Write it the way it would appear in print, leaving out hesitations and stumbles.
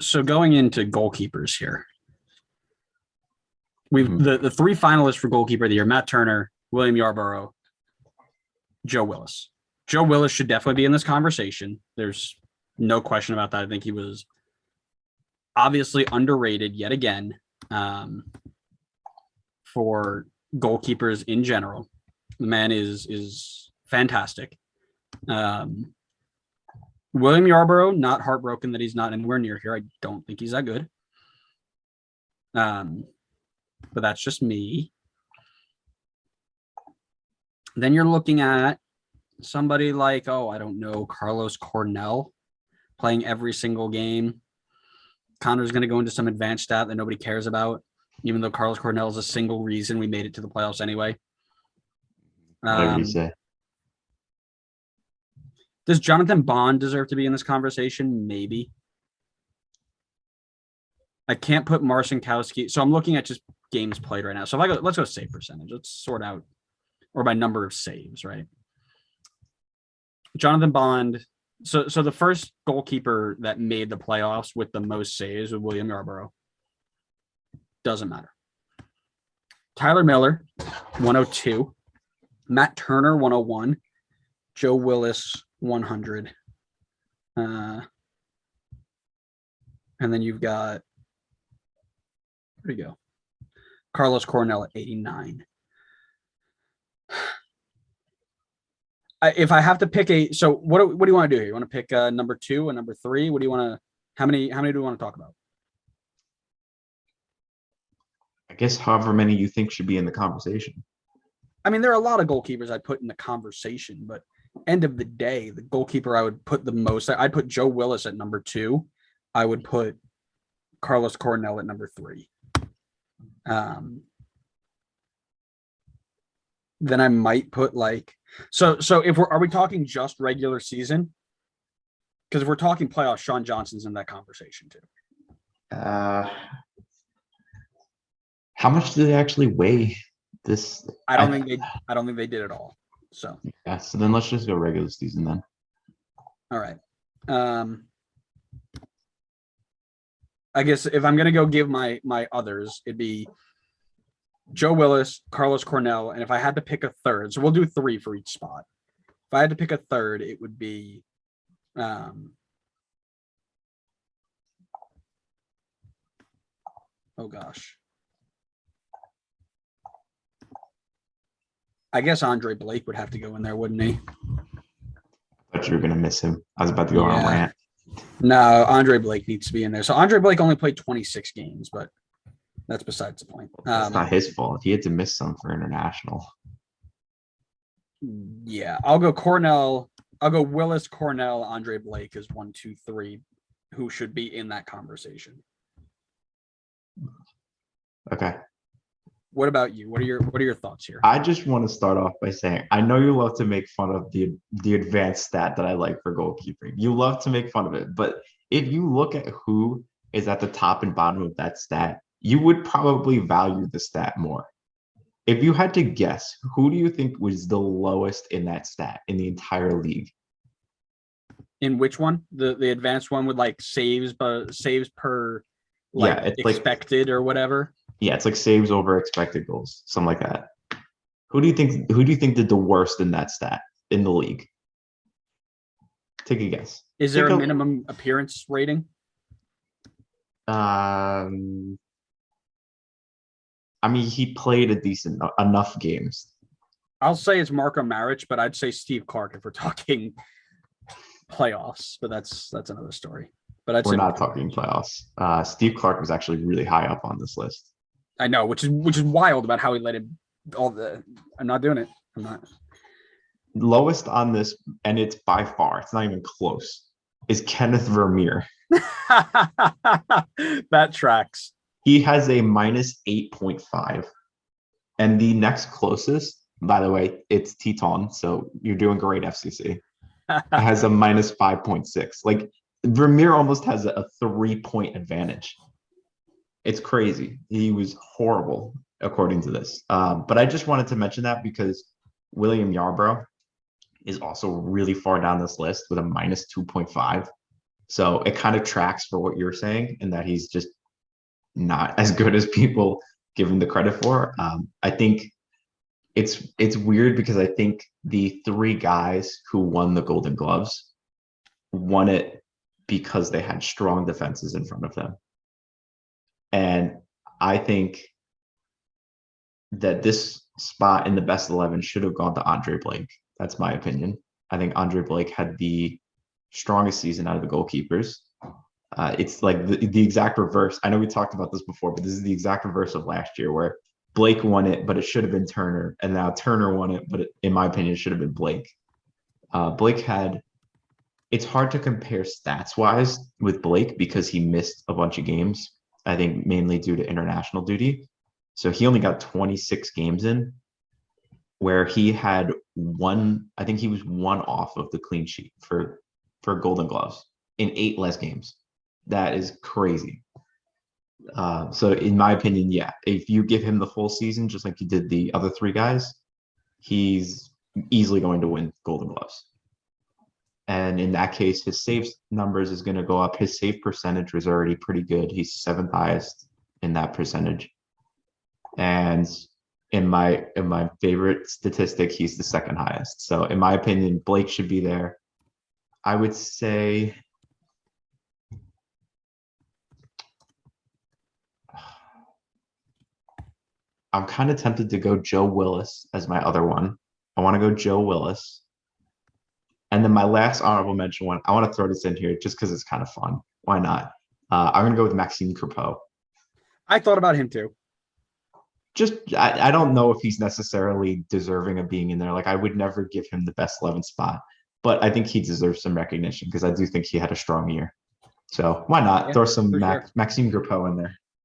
So going into goalkeepers here, we've Mhm. the three finalists for goalkeeper of the year: Matt Turner, William Yarborough, Joe Willis. Joe Willis should definitely be in this conversation. There's no question about that. I think he was obviously underrated yet again for goalkeepers in general. The man is fantastic. Um, William Yarborough, not heartbroken that he's not anywhere near here. I don't think he's that good. But that's just me. Then you're looking at somebody like, oh, I don't know, Carlos Cornell playing every single game. Connor's going to go into some advanced stat that nobody cares about, even though Carlos Cornell is a single reason we made it to the playoffs anyway. Whatever you say. Does Jonathan Bond deserve to be in this conversation? Maybe. I can't put Marcinkowski. So I'm looking at just games played right now. So if I go, let's go save percentage. Let's sort out, or by number of saves, right? Jonathan Bond. So the first goalkeeper that made the playoffs with the most saves was William Yarborough. Doesn't matter. Tyler Miller, 102. Matt Turner, 101. Joe Willis, 100. And then you've got, where'd he go? Carlos Cornell at 89. If I have to pick so what do you want to do here? You want to pick number 2 and number 3? What do you want to, how many do we want to talk about? I guess however many you think should be in the conversation. I mean, there are a lot of goalkeepers I'd put in the conversation, but end of the day, the goalkeeper I would put the most, I'd put Joe Willis at number 2. I would put Carlos Cornell at number 3. Then I might put like, so if are we talking just regular season? Because if we're talking playoffs, Sean Johnson's in that conversation too. How much do they actually weigh this? I don't think they did at all. So yeah, so then let's just go regular season then. All right. I guess if I'm gonna go give my others, it'd be Joe Willis, Carlos Cornell, and if I had to pick a third, so we'll do 3 for each spot. If I had to pick a third, it would be oh gosh. I guess Andre Blake would have to go in there, wouldn't he? I thought you were gonna miss him. I was about to go on a rant. No, Andre Blake needs to be in there. So Andre Blake only played 26 games, but that's besides the point. It's not his fault. He had to miss some for international. Yeah, I'll go Cornell. I'll go Willis, Cornell, Andre Blake is 1, 2, 3, who should be in that conversation. Okay. What about you? What are your thoughts here? I just want to start off by saying I know you love to make fun of the advanced stat that I like for goalkeeping. You love to make fun of it, but if you look at who is at the top and bottom of that stat, you would probably value the stat more. If you had to guess, who do you think was the lowest in that stat in the entire league? In which one? The advanced one with like saves, but saves per like it's expected or whatever. Yeah, it's like saves over expected goals, something like that. Who do you think did the worst in that stat in the league? Take a guess. Is there a minimum appearance rating? I mean, he played a decent enough games. I'll say it's Marco Maric, but I'd say Steve Clark if we're talking playoffs. But that's another story. But we're not talking playoffs. Steve Clark was actually really high up on this list. I know, which is wild about how he let him all the. I'm not doing it. I'm not. Lowest on this, and it's by far, it's not even close, is Kenneth Vermeer. That tracks. He has a minus 8.5. And the next closest, by the way, it's Teton. So you're doing great, FCC. Has a minus 5.6. Like Vermeer almost has a 3-point advantage. It's crazy. He was horrible, according to this. But I just wanted to mention that because William Yarborough is also really far down this list with a minus 2.5. So it kind of tracks for what you're saying, and that he's just not as good as people give him the credit for. I think it's weird because I think the three guys who won the Golden Gloves won it because they had strong defenses in front of them. And I think that this spot in the best 11 should have gone to Andre Blake. That's my opinion. I think Andre Blake had the strongest season out of the goalkeepers. It's like the exact reverse. I know we talked about this before, but this is the exact reverse of last year where Blake won it, but it should have been Turner. And now Turner won it, but in my opinion, it should have been Blake. Blake had, it's hard to compare stats wise with Blake because he missed a bunch of games, I think mainly due to international duty. So he only got 26 games in, where he had one, I think he was one off of the clean sheet for Golden Gloves in 8 less games. That is crazy. So in my opinion, yeah, if you give him the full season, just like you did the other 3 guys, he's easily going to win Golden Gloves. And in that case, his save numbers is going to go up. His save percentage was already pretty good. He's 7th highest in that percentage. And in my favorite statistic, he's the 2nd highest. So in my opinion, Blake should be there. I would say I'm kind of tempted to go Joe Willis as my other one. I want to go Joe Willis. And then my last honorable mention one, I want to throw this in here just because it's kind of fun. Why not? I'm going to go with Maxime Crepeau. I thought about him too. I don't know if he's necessarily deserving of being in there. Like I would never give him the best 11 spot, but I think he deserves some recognition because I do think he had a strong year. So why not throw some Maxime Crepeau in there?